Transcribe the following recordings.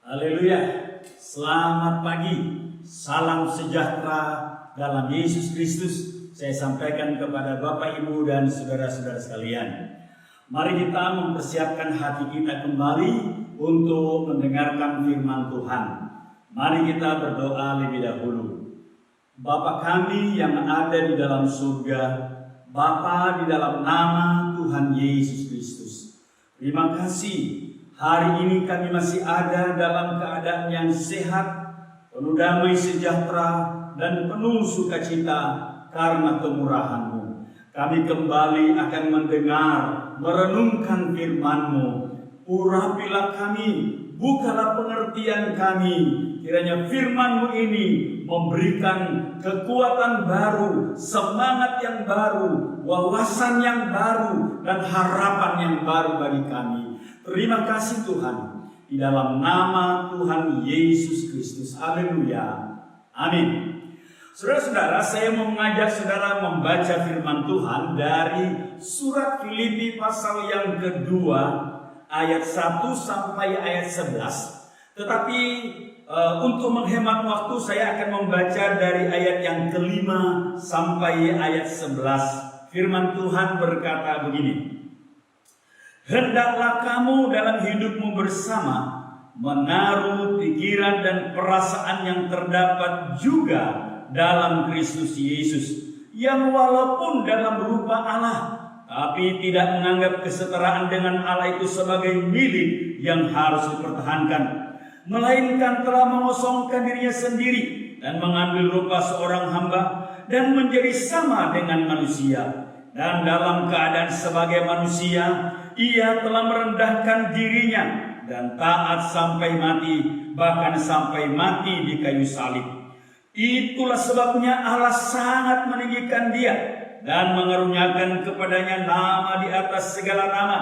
Haleluya. Selamat pagi. Salam sejahtera dalam Yesus Kristus. Saya sampaikan kepada Bapak, Ibu, dan saudara-saudara sekalian. Mari kita mempersiapkan hati kita kembali untuk mendengarkan firman Tuhan. Mari kita berdoa lebih dahulu. Bapa kami yang ada di dalam surga, Bapa, di dalam nama Tuhan Yesus Kristus, terima kasih. Hari ini kami masih ada dalam keadaan yang sehat, penuh damai sejahtera, dan penuh sukacita karena kemurahan-Mu. Kami kembali akan mendengar, merenungkan firman-Mu. Urapilah kami, bukalah pengertian kami. Kiranya firman-Mu ini memberikan kekuatan baru, semangat yang baru, wawasan yang baru, dan harapan yang baru bagi kami. Terima kasih Tuhan, di dalam nama Tuhan Yesus Kristus. Haleluya. Amin. Saudara-saudara, saya mau mengajak saudara membaca firman Tuhan dari surat Filipi pasal yang kedua, ayat 1 sampai ayat 11. Tetapi untuk menghemat waktu, saya akan membaca dari ayat yang kelima sampai ayat 11. Firman Tuhan berkata begini. Hendaklah kamu dalam hidupmu bersama menaruh pikiran dan perasaan yang terdapat juga dalam Kristus Yesus, yang walaupun dalam rupa Allah, tapi tidak menganggap kesetaraan dengan Allah itu sebagai milik yang harus dipertahankan, melainkan telah mengosongkan dirinya sendiri dan mengambil rupa seorang hamba dan menjadi sama dengan manusia. Dan dalam keadaan sebagai manusia, Ia telah merendahkan dirinya dan taat sampai mati, bahkan sampai mati di kayu salib. Itulah sebabnya Allah sangat meninggikan Dia dan mengaruniakan kepadanya nama di atas segala nama,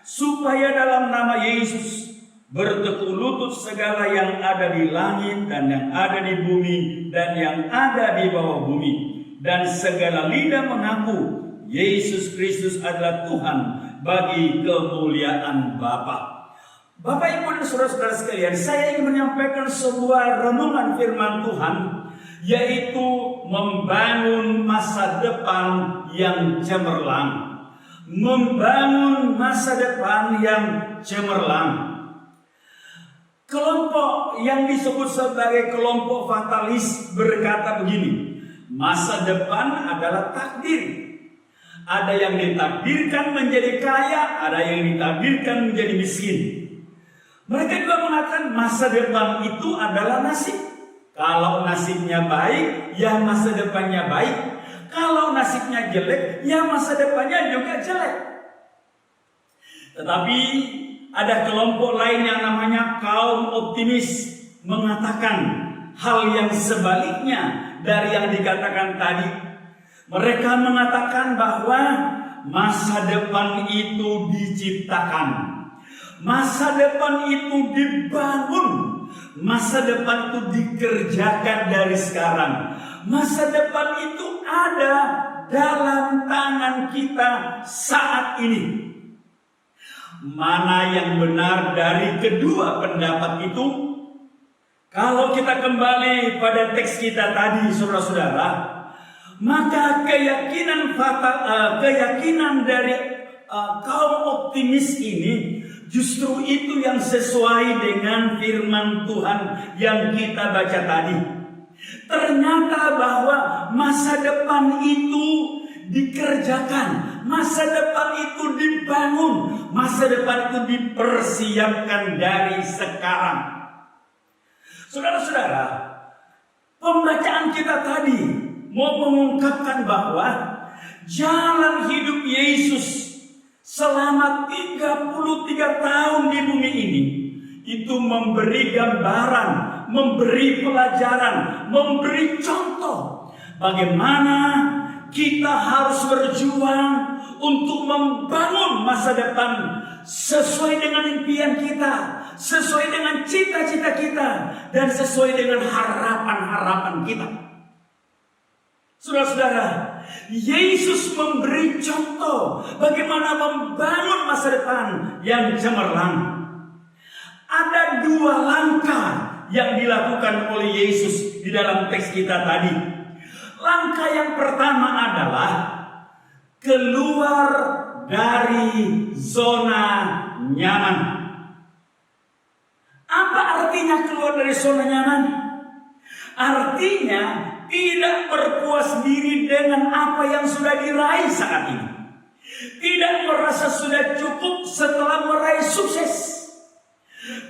supaya dalam nama Yesus bertekuk lutut segala yang ada di langit dan yang ada di bumi dan yang ada di bawah bumi, dan segala lidah mengaku Yesus Kristus adalah Tuhan bagi kemuliaan Bapa. Bapak, Ibu, dan saudara-saudara sekalian, saya ingin menyampaikan sebuah renungan firman Tuhan, yaitu membangun masa depan yang cemerlang. Membangun masa depan yang cemerlang. Kelompok yang disebut sebagai kelompok fatalis berkata begini, masa depan adalah takdir. Ada yang ditakdirkan menjadi kaya, ada yang ditakdirkan menjadi miskin. Mereka juga mengatakan masa depan itu adalah nasib. Kalau nasibnya baik, ya masa depannya baik. Kalau nasibnya jelek, ya masa depannya juga jelek. Tetapi ada kelompok lain yang namanya kaum optimis mengatakan hal yang sebaliknya dari yang dikatakan tadi. Mereka mengatakan bahwa masa depan itu diciptakan, masa depan itu dibangun, masa depan itu dikerjakan dari sekarang. Masa depan itu ada dalam tangan kita saat ini. Mana yang benar dari kedua pendapat itu? Kalau kita kembali pada teks kita tadi, saudara-saudara, maka keyakinan dari kaum optimis ini justru itu yang sesuai dengan firman Tuhan yang kita baca tadi. Ternyata bahwa masa depan itu dikerjakan, masa depan itu dibangun, masa depan itu dipersiapkan dari sekarang. Saudara-saudara, pembacaan kita tadi mau mengungkapkan bahwa jalan hidup Yesus selama 33 tahun di bumi ini itu memberi gambaran, memberi pelajaran, memberi contoh bagaimana kita harus berjuang untuk membangun masa depan sesuai dengan impian kita, sesuai dengan cita-cita kita, dan sesuai dengan harapan-harapan kita. Saudara-saudara, Yesus memberi contoh bagaimana membangun masa depan yang cemerlang. ada dua langkah yang dilakukan oleh Yesus di dalam teks kita tadi. Langkah yang pertama adalah keluar dari zona nyaman. Apa artinya keluar dari zona nyaman? Artinya tidak berpuas diri dengan apa yang sudah diraih saat ini. Tidak merasa sudah cukup setelah meraih sukses.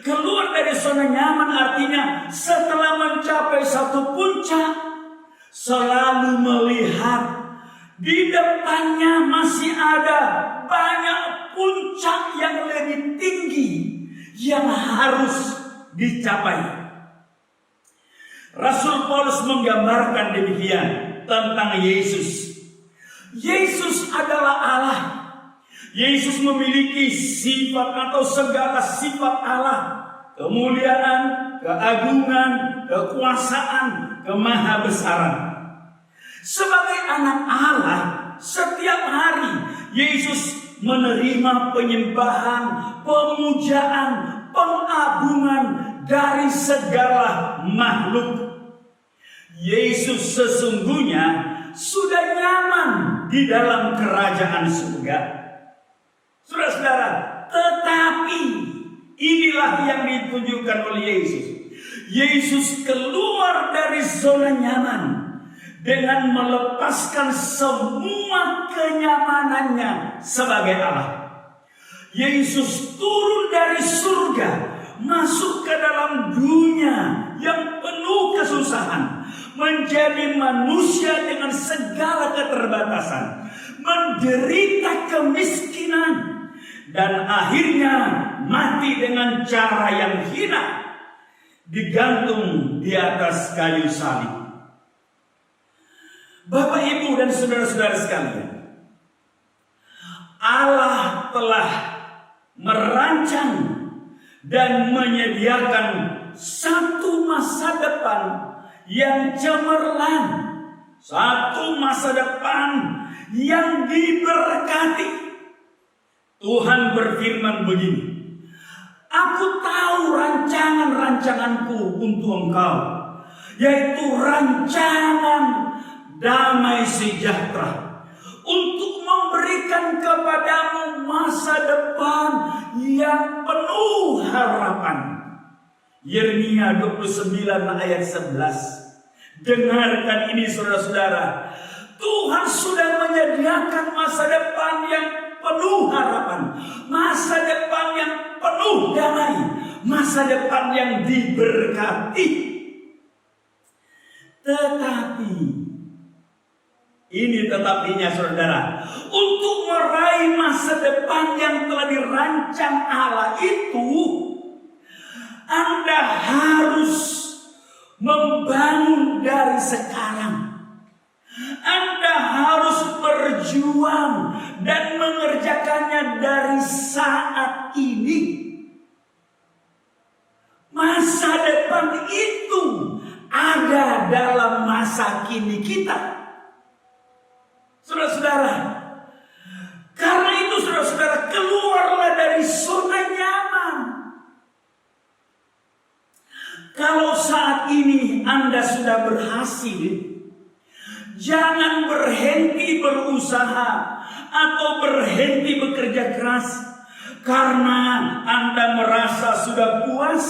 Keluar dari zona nyaman artinya setelah mencapai satu puncak, selalu melihat di depannya masih ada banyak puncak yang lebih tinggi yang harus dicapai. Rasul Paulus menggambarkan demikian tentang Yesus. Yesus adalah Allah. Yesus memiliki sifat atau segala sifat Allah. Kemuliaan, keagungan, kekuasaan, kemahabesaran. Sebagai anak Allah, setiap hari Yesus menerima penyembahan, pemujaan, pengagungan dari segala makhluk. Yesus sesungguhnya sudah nyaman di dalam kerajaan surga. Saudara-saudara, tetapi inilah yang ditunjukkan oleh Yesus. Yesus keluar dari zona nyaman dengan melepaskan semua kenyamanannya sebagai Allah. Yesus turun dari surga, masuk ke dalam dunia yang penuh kesusahan, menjadi manusia dengan segala keterbatasan, menderita kemiskinan, dan akhirnya mati dengan cara yang hina, digantung di atas kayu salib. Bapak, Ibu, dan saudara-saudara sekalian, Allah telah merancang dan menyediakan satu masa depan yang cemerlang, satu masa depan yang diberkati. Tuhan berfirman begini, "Aku tahu rancangan-rancanganku untuk engkau, yaitu rancangan damai sejahtera, untuk memberikan kepadamu masa depan yang penuh harapan." Yeremia 29 ayat 11. Dengarkan ini saudara-saudara. Tuhan sudah menyediakan masa depan yang penuh harapan, masa depan yang penuh damai, masa depan yang diberkati. Tetapi ini tetapinya saudara, untuk meraih masa depan yang telah dirancang Allah itu, Anda harus membangun dari sekarang. Anda harus berjuang dan mengerjakannya dari saat ini. Masa depan itu ada dalam masa kini kita. Saudara-saudara, karena itu saudara-saudara, keluarlah dari zona nyaman. Kalau saat ini Anda sudah berhasil, jangan berhenti berusaha atau berhenti bekerja keras karena Anda merasa sudah puas,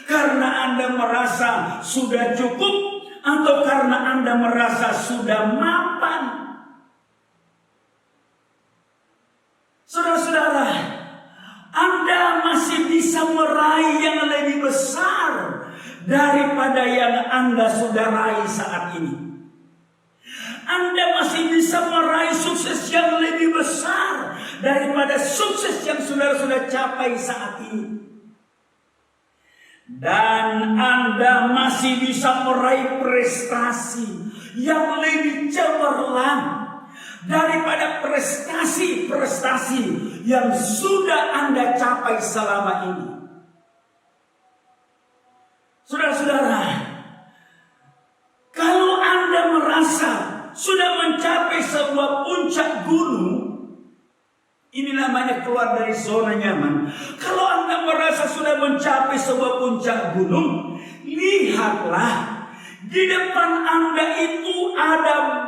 karena Anda merasa sudah cukup, atau karena Anda merasa sudah mapan. Saudara-saudara, Anda masih bisa meraih yang lebih besar daripada yang Anda sudah raih saat ini. Anda masih bisa meraih sukses yang lebih besar daripada sukses yang saudara-saudara capai saat ini. Dan Anda masih bisa meraih prestasi yang lebih cemerlang daripada prestasi-prestasi yang sudah Anda capai selama ini. Saudara-saudara, kalau Anda merasa sudah mencapai sebuah puncak gunung, Ini namanya keluar dari zona nyaman. Kalau Anda merasa sudah mencapai sebuah puncak gunung, lihatlah di depan Anda itu ada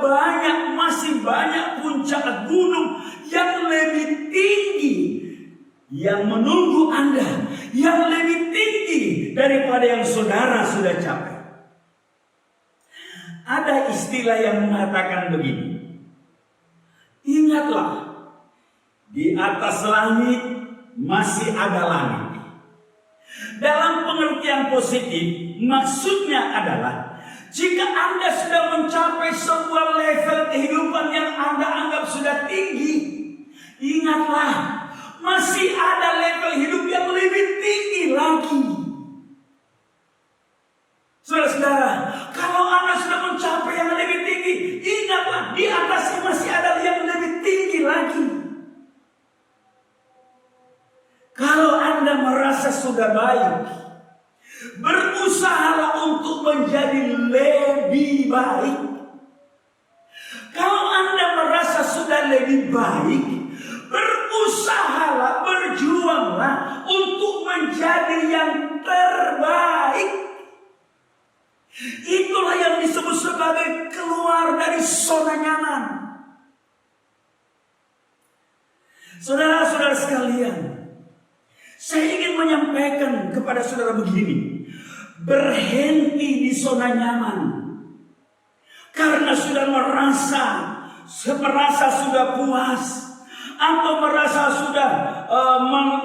masih banyak puncak gunung yang lebih tinggi yang menunggu Anda, yang lebih tinggi daripada yang saudara sudah capai. Ada istilah yang mengatakan begini, ingatlah, di atas langit masih ada langit. Dalam pengertian positif, maksudnya adalah jika Anda sudah mencapai sebuah level kehidupan yang Anda anggap sudah tinggi, ingatlah, masih ada level hidup yang lebih tinggi lagi. Saudara-saudara, kalau Anda sudah mencapai yang lebih tinggi, ingatlah, di atasnya masih ada yang lebih tinggi lagi. Kalau Anda merasa sudah baik, berusahalah untuk menjadi lebih baik. Kalau Anda merasa sudah lebih baik, berusahalah, berjuanglah untuk menjadi yang terbaik. Itulah yang disebut sebagai keluar dari zona nyaman. Saudara-saudara sekalian, saya ingin menyampaikan kepada saudara begini, berhenti di zona nyaman karena sudah merasa sudah puas atau merasa sudah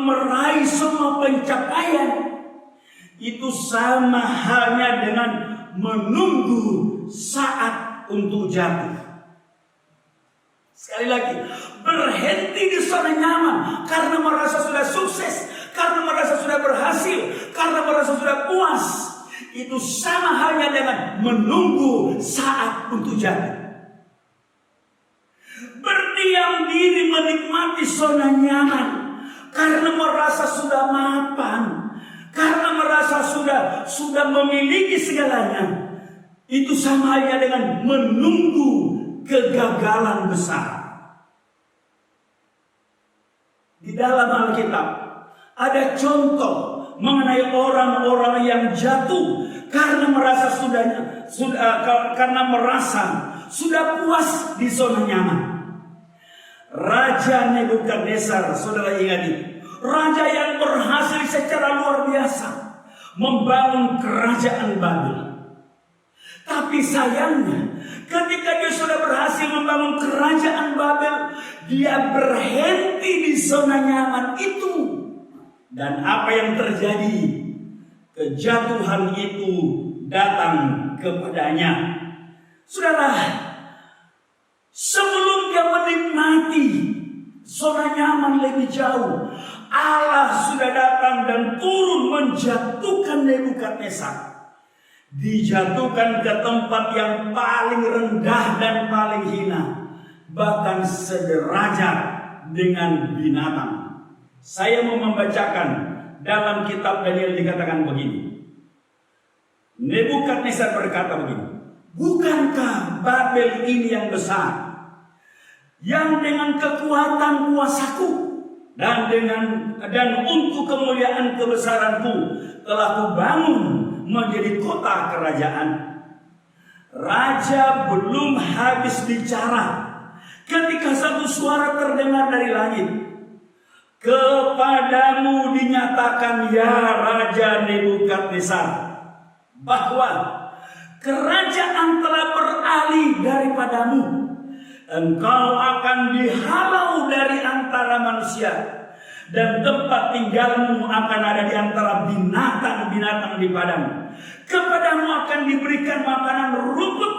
meraih semua pencapaian. Itu sama halnya dengan menunggu saat untuk jatuh. Sekali lagi, berhenti di zona nyaman karena merasa sudah sukses, karena merasa sudah berhasil, karena merasa sudah puas. Itu sama halnya dengan menunggu saat untuk jatuh. Berdiam diri menikmati zona nyaman karena merasa sudah mapan, karena merasa sudah memiliki segalanya. Itu sama halnya dengan menunggu kegagalan besar. Di dalam Alkitab ada contoh mengenai orang-orang yang jatuh karena merasa sudah puas di zona nyaman. Raja Nebukadnezar, saudara ingat itu, raja yang berhasil secara luar biasa membangun kerajaan Babel. Tapi sayangnya, ketika dia sudah berhasil membangun kerajaan Babel, dia berhenti di zona nyaman itu. Dan apa yang terjadi? Kejatuhan itu datang kepadanya. Saudara, sebelum dia menikmati zona nyaman lebih jauh, Allah sudah datang dan turun menjatuhkan Nebukadnezar. Dijatuhkan ke tempat yang paling rendah dan paling hina, bahkan sederajat dengan binatang. Saya mau membacakan dalam kitab Daniel, dikatakan begini. Nebukadnezar berkata begini, bukankah Babel ini yang besar, yang dengan kekuatan kuasaku dan untuk kemuliaan kebesaranku telah kubangun menjadi kota kerajaan. Raja belum habis bicara ketika satu suara terdengar dari langit. Kepadamu dinyatakan, ya Raja Nebukadnezar, bahwa kerajaan telah beralih daripadamu. Engkau akan dihalau dari antara manusia, dan tempat tinggalmu akan ada di antara binatang-binatang di padang. Kepadamu akan diberikan makanan rumput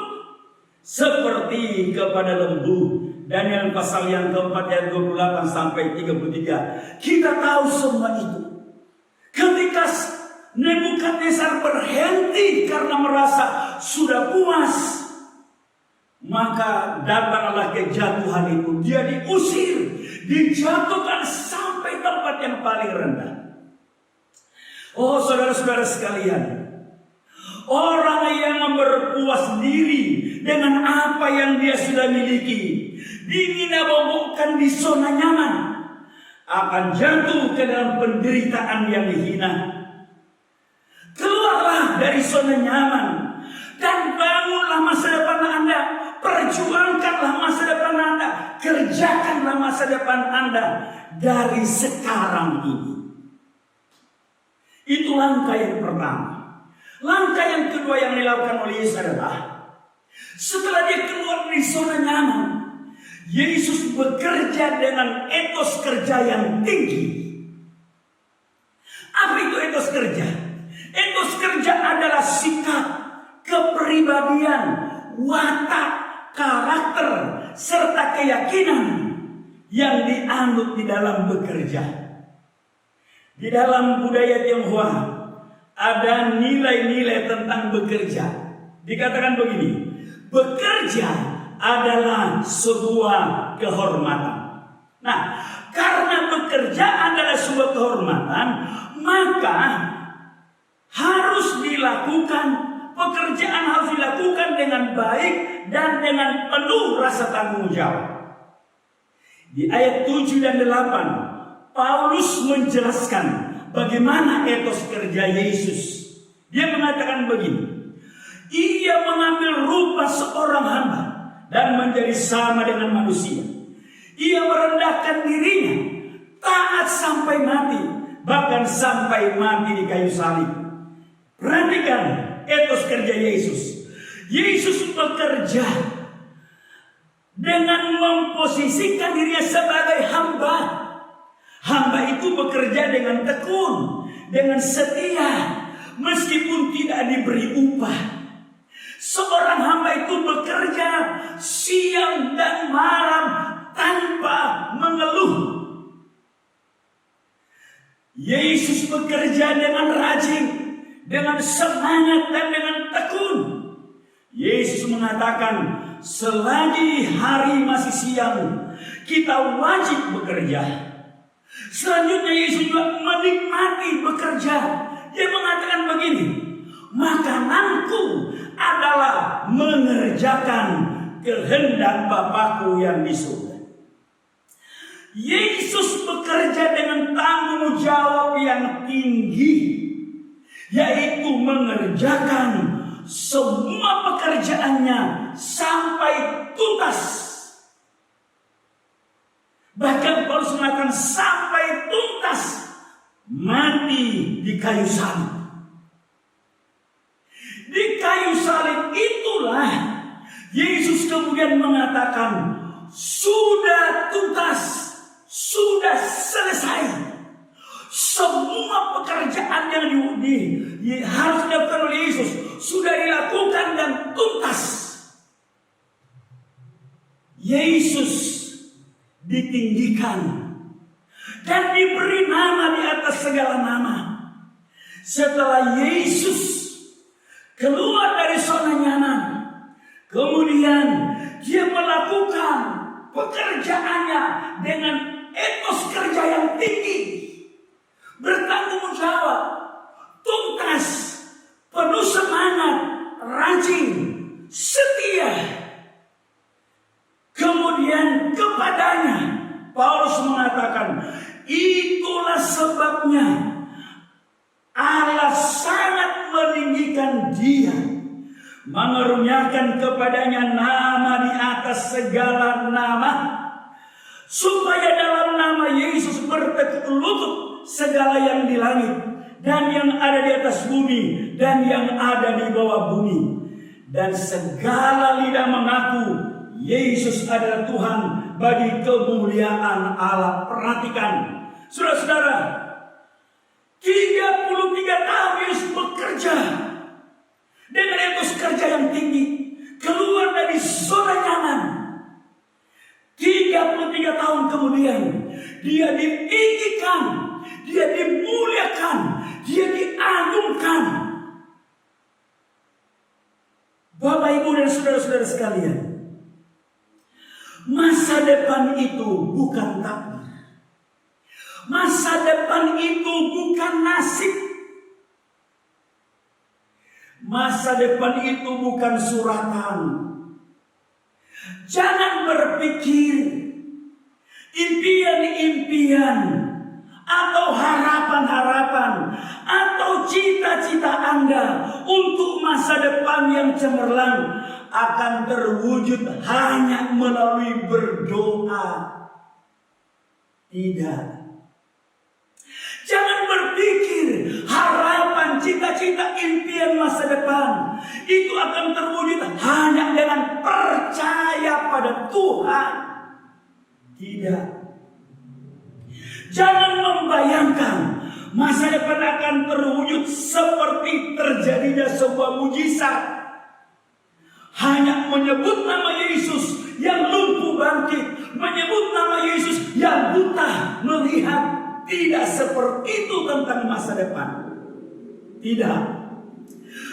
seperti kepada lembu. Daniel pasal yang keempat ayat 28 sampai 33. Kita tahu semua itu. Ketika Nebukadnezar berhenti karena merasa sudah puas, maka datanglah kejatuhan itu. Dia diusir, dijatuhkan sampai tempat yang paling rendah. Oh saudara-saudara sekalian, orang yang berpuas diri dengan apa yang dia sudah miliki, diminabobokkan di zona nyaman, akan jatuh ke dalam penderitaan yang hina. Keluarlah dari zona nyaman dan bangunlah masa depan Anda. Perjuangkanlah masa depan Anda. Kerjakanlah masa depan Anda dari sekarang ini. Itu langkah yang pertama. Langkah yang kedua yang dilakukan oleh Yesus adalah setelah dia keluar dari zona nyaman, Yesus bekerja dengan etos kerja yang tinggi. Apa itu etos kerja? Etos kerja adalah sikap, kepribadian, watak, karakter, serta keyakinan yang dianut di dalam bekerja. Di dalam budaya Tionghoa ada nilai-nilai tentang bekerja. Dikatakan begini, bekerja adalah sebuah kehormatan. Nah, karena bekerja adalah sebuah kehormatan, maka harus dilakukan, pekerjaan harus dilakukan dengan baik dan dengan penuh rasa tanggung jawab. Di ayat 7 dan 8, Paulus menjelaskan bagaimana etos kerja Yesus. Dia mengatakan begini, ia mengambil rupa seorang hamba dan menjadi sama dengan manusia. Ia merendahkan dirinya, taat sampai mati, bahkan sampai mati di kayu salib. Perhatikan etos kerja Yesus. Yesus bekerja dengan memposisikan dirinya sebagai hamba. Hamba itu bekerja dengan tekun, dengan setia, meskipun tidak diberi upah. Seorang hamba itu bekerja siang dan malam tanpa mengeluh. Yesus bekerja dengan rajin, dengan semangat dan dengan tekun. Yesus mengatakan, selagi hari masih siang, kita wajib bekerja. Selanjutnya Yesus juga menikmati bekerja. Dia mengatakan begini, makananku adalah mengerjakan kehendak Bapakku yang di surga. Yesus bekerja dengan tanggung jawab yang tinggi, yaitu mengerjakan semua pekerjaannya sampai tuntas. Bahkan Paulus mengatakan sampai tuntas, mati di kayu salib. Di kayu salib itulah Yesus kemudian mengatakan, sudah tuntas, sudah selesai. Semua pekerjaan yang harus dilakukan oleh Yesus sudah dilakukan dan tuntas. Yesus ditinggikan dan diberi nama di atas segala nama. Setelah Yesus keluar dari zona nyaman, kemudian dia melakukan pekerjaannya dengan etos kerja yang tinggi, bertanggung jawab, tuntas, penuh semangat, rajin, setia. Kemudian kepadanya Paulus mengatakan, itulah sebabnya Allah sangat meninggikan dia, mengaruniakan kepadanya nama di atas segala nama, supaya dalam nama Yesus bertekuk lutut segala yang di langit dan yang ada di atas bumi dan yang ada di bawah bumi, dan segala lidah mengaku Yesus adalah Tuhan bagi kemuliaan Allah. Perhatikan, saudara-saudara, 33 tahun Yesus bekerja dengan etos kerja yang tinggi, keluar dari zona nyaman. 33 tahun kemudian dia ditinggikan, dia dimuliakan, dia diagungkan. Bapak, Ibu dan saudara-saudara sekalian, masa depan itu bukan takdir. Masa depan itu bukan nasib. Masa depan itu bukan suratan. Jangan berpikir impian-impian impian atau harapan-harapan atau cita-cita Anda untuk masa depan yang cemerlang akan terwujud hanya melalui berdoa. Tidak. Jangan berpikir harapan, cita-cita, impian masa depan itu akan terwujud hanya dengan percaya pada Tuhan. Tidak. Jangan membayangkan masa depan akan terwujud seperti terjadinya sebuah mujizat. Hanya menyebut nama Yesus yang lumpuh bangkit, menyebut nama Yesus yang buta melihat. Tidak seperti itu tentang masa depan. Tidak.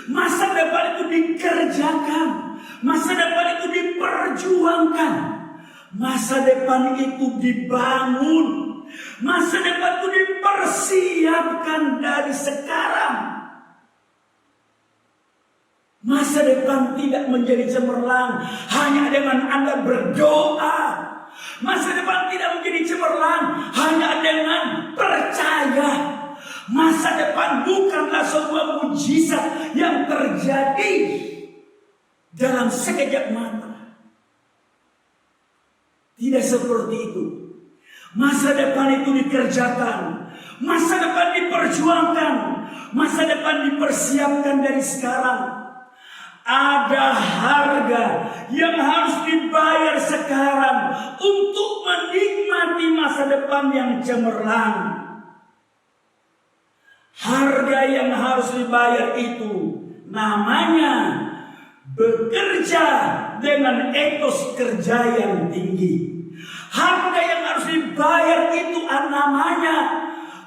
Masa depan itu dikerjakan. Masa depan itu diperjuangkan. Masa depan itu dibangun. Masa depan itu dipersiapkan dari sekarang. Masa depan tidak menjadi cemerlang hanya dengan Anda berdoa. Masa depan tidak menjadi cemerlang hanya dengan percaya. Masa depan bukanlah sebuah mujizat yang terjadi dalam sekejap mata. Tidak seperti itu. Masa depan itu dikerjakan. Masa depan diperjuangkan. Masa depan dipersiapkan dari sekarang. Ada harga yang harus dibayar sekarang untuk menikmati masa depan yang cemerlang. Harga yang harus dibayar itu namanya bekerja dengan etos kerja yang tinggi. Harga yang harus dibayar itu namanya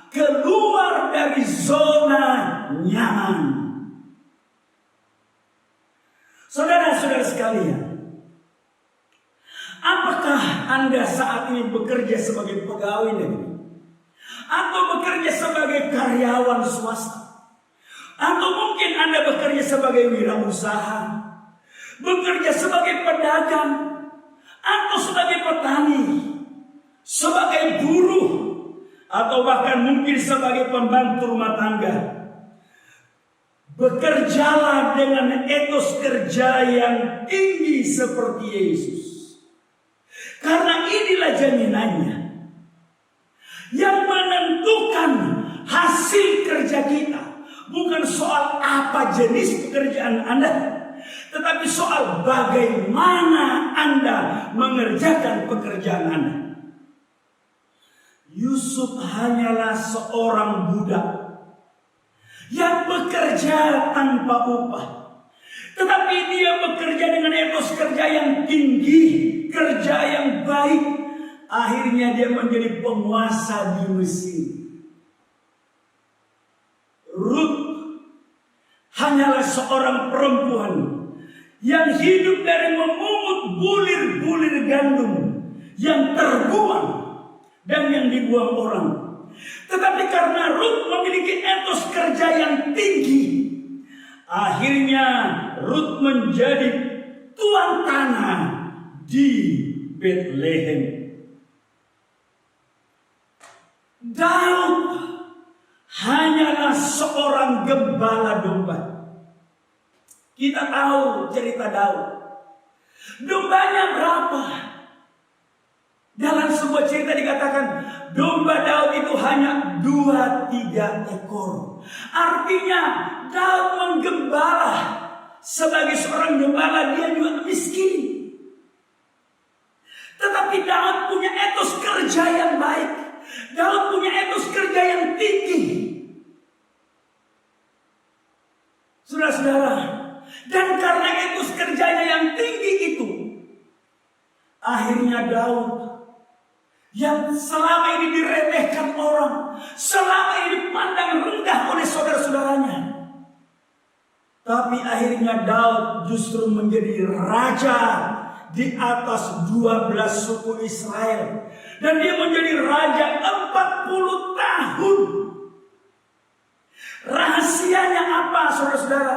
keluar dari zona nyaman. Saudara-saudara sekalian, apakah Anda saat ini bekerja sebagai pegawai negeri? Atau bekerja sebagai karyawan swasta? Atau mungkin Anda bekerja sebagai wirausaha? Bekerja sebagai pedagang? Atau sebagai petani? Sebagai buruh? Atau bahkan mungkin sebagai pembantu rumah tangga? Bekerjalah dengan etos kerja yang tinggi seperti Yesus. Karena inilah jaminannya. Yang menentukan hasil kerja kita. Bukan soal apa jenis pekerjaan Anda. Tetapi soal bagaimana Anda mengerjakan pekerjaan Anda. Yusuf hanyalah seorang budak yang bekerja tanpa upah. Tetapi dia bekerja dengan etos kerja yang tinggi, kerja yang baik. Akhirnya dia menjadi penguasa di Mesir. Ruth hanyalah seorang perempuan yang hidup dari memungut bulir-bulir gandum yang terbuang dan yang dibuang orang. Tetapi karena Ruth memiliki etos kerja yang tinggi, akhirnya Ruth menjadi tuan tanah di Bethlehem. Daud hanyalah seorang gembala domba. Kita tahu cerita Daud. Dombanya berapa? Dalam sebuah cerita dikatakan domba Daud itu hanya 2-3 ekor. Artinya Daud menggembala. Sebagai seorang gembala dia juga miskin. Tetapi Daud punya etos kerja yang baik. Daud punya etos kerja yang tinggi. Saudara-saudara, dan karena etos kerjanya yang tinggi itu, akhirnya Daud yang selama ini diremehkan orang, selama ini dipandang rendah oleh saudara-saudaranya, tapi akhirnya Daud justru menjadi raja di atas 12 suku Israel. Dan dia menjadi raja 40 tahun. Rahasianya apa, saudara-saudara?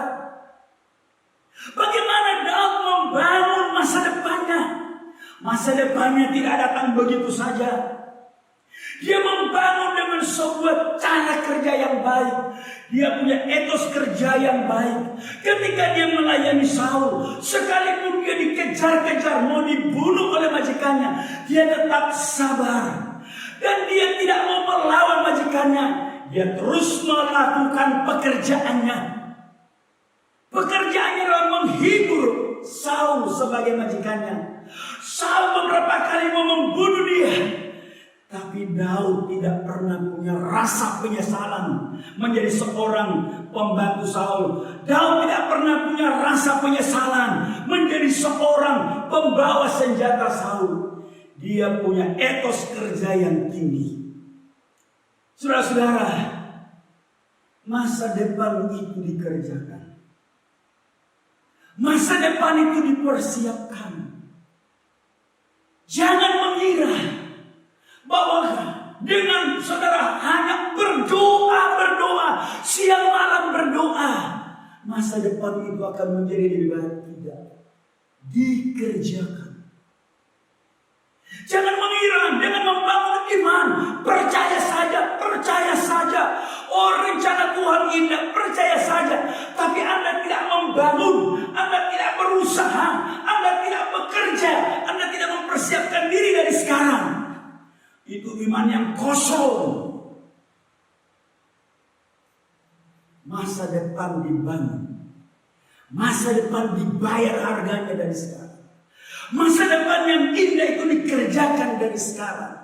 Bagaimana Daud membangun masa depannya? Masa depannya tidak datang begitu saja. Dia membangun dengan sebuah cara kerja yang baik. Dia punya etos kerja yang baik. Ketika dia melayani Saul, sekalipun dia dikejar-kejar, mau dibunuh oleh majikannya, dia tetap sabar. Dan dia tidak mau melawan majikannya. Dia terus melakukan pekerjaannya. Pekerjaannya adalah menghibur Saul sebagai majikannya. Saul beberapa kali mau membunuh dia. Tapi Daud tidak pernah punya rasa penyesalan menjadi seorang pembantu Saul. Daud tidak pernah punya rasa penyesalan menjadi seorang pembawa senjata Saul. Dia punya etos kerja yang tinggi. Saudara-saudara, masa depan itu dikerjakan. Masa depan itu dipersiapkan. Jangan mengira bahwa dengan saudara hanya berdoa, siang malam berdoa, masa depan itu akan menjadi lebih baik. Tidak. Dikerjakan. Jangan mengira dengan membangun iman, percaya saja. Oh, rencana Tuhan indah, percaya saja. Tapi Anda tidak membangun, Anda tidak berusaha, Anda tidak bekerja, Anda tidak mempersiapkan diri dari sekarang. Itu iman yang kosong. Masa depan dibangun. Masa depan dibayar harganya dari sekarang. Masa depan yang indah itu dikerjakan dari sekarang.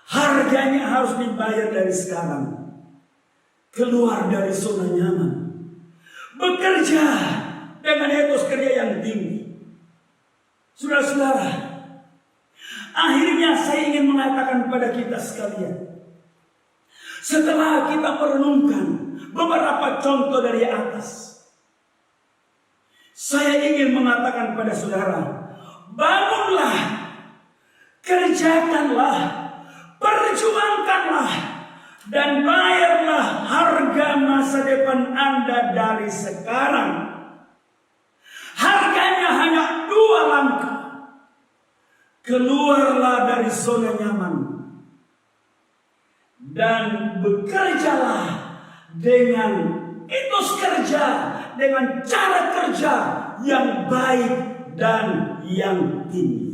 Harganya harus dibayar dari sekarang. Keluar dari zona nyaman. Bekerja dengan etos kerja yang tinggi. Saudara-saudara, akhirnya saya ingin mengatakan kepada kita sekalian, setelah kita merenungkan beberapa contoh dari atas, saya ingin mengatakan kepada saudara, bangunlah, kerjakanlah, perjuangkanlah, dan bayarlah harga masa depan Anda dari sekarang. Harganya hanya 2 langkah. Keluarlah dari zona nyaman dan bekerjalah dengan etos kerja, dengan cara kerja yang baik dan yang tinggi.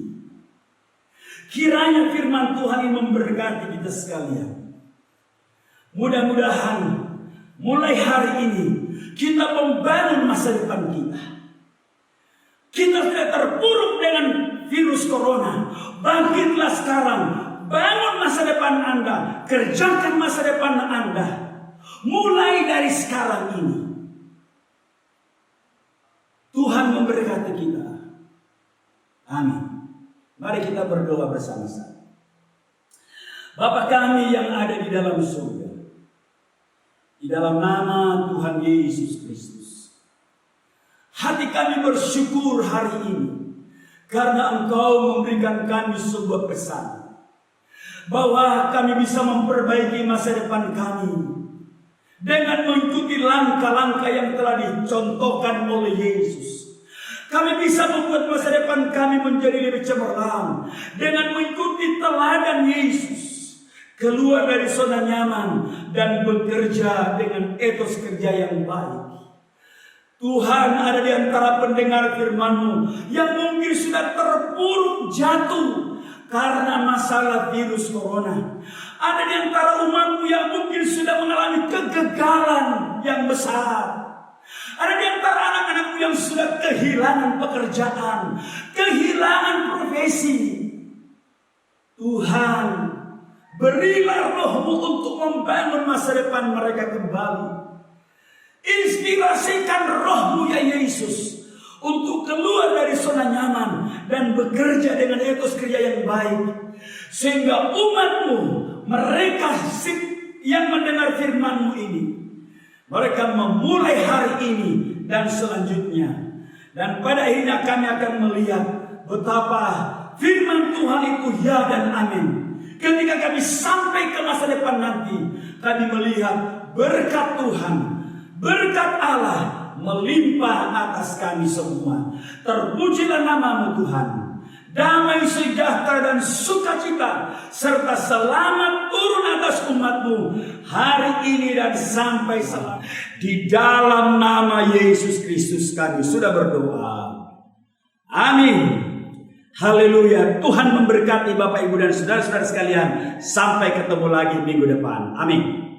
Kiranya firman Tuhan ini memberkati kita sekalian. Mudah-mudahan mulai hari ini kita membangun masa depan kita. Kita tidak terpuruk dengan virus corona. Bangkitlah sekarang. Bangun masa depan Anda. Kerjakan masa depan Anda. Mulai dari sekarang ini. Tuhan memberkati kita. Amin. Mari kita berdoa bersama-sama. Bapa kami yang ada di dalam surga, di dalam nama Tuhan Yesus Kristus, hati kami bersyukur hari ini karena Engkau memberikan kami sebuah pesan bahwa kami bisa memperbaiki masa depan kami dengan mengikuti langkah-langkah yang telah dicontohkan oleh Yesus. Kami bisa membuat masa depan kami menjadi lebih cemerlang dengan mengikuti teladan Yesus. Keluar dari zona nyaman dan bekerja dengan etos kerja yang baik. Tuhan, ada di antara pendengar firman-Mu yang mungkin sudah terpuruk jatuh karena masalah virus corona. Ada di antara umat-Mu yang mungkin sudah mengalami kegagalan yang besar. Ada di antara anak-anak-Mu yang sudah kehilangan pekerjaan, kehilangan profesi. Tuhan, berilah Roh-Mu untuk membangun masa depan mereka kembali. Inspirasikan Roh-Mu ya Yesus untuk keluar dari zona nyaman dan bekerja dengan etos kerja yang baik. Sehingga umat-Mu, mereka yang mendengar firman-Mu ini, mereka memulai hari ini dan selanjutnya. Dan pada akhirnya kami akan melihat betapa firman Tuhan itu ya dan amin. Ketika kami sampai ke masa depan nanti, kami melihat berkat Tuhan, berkat Allah melimpah atas kami semua. Terpujilah nama-Mu Tuhan. damai sejahtera dan sukacita, serta selamat turun atas umatmu hari ini dan sampai selamanya. Di dalam nama Yesus Kristus kami sudah berdoa. Amin. Haleluya. Tuhan memberkati Bapak, Ibu, dan saudara-saudara sekalian. Sampai ketemu lagi minggu depan. Amin.